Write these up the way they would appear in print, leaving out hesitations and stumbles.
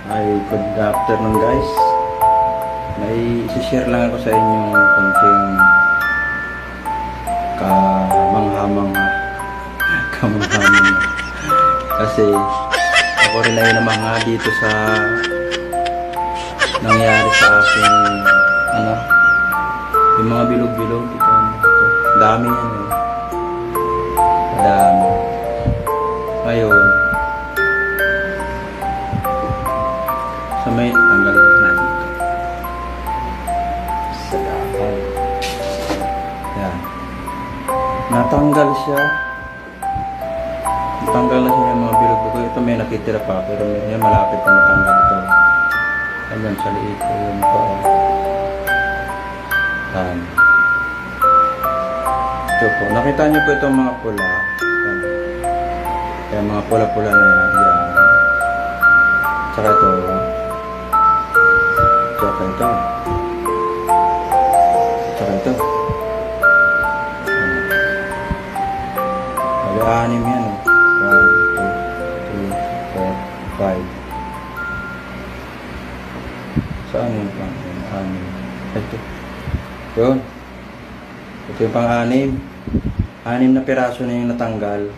Ay, good afternoon guys. May isi-share lang ako sa inyong konting kamangha-mangha. Kamangha-mangha. Kasi ako rin ay namangha dito sa nangyari sa akin, yung mga bilog-bilog dito. Dami yan eh. Dami. Ngayon, sa may tanggalin natin ito. Sa dahan. Yan. Natanggal siya. Natanggal na siya yung mga bilog-bilog. Ito may nakitira pa, pero may malapit na matanggal ito. Ayan, sa liit ko yun pa. Yan. Ito po. Nakita niyo po itong mga pula. Yan. Kaya mga pula-pula na yan. Yan. Tsaka ito. Tsaka ito. Tsaka ito. Mag-aanim yan eh. 1, 2, 3, 4, 5. Saan yung pang-anim? Ito. Yun. Ito yung pang-anim. 6 na piraso na yung natanggal.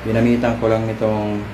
Binamitan ko lang nitong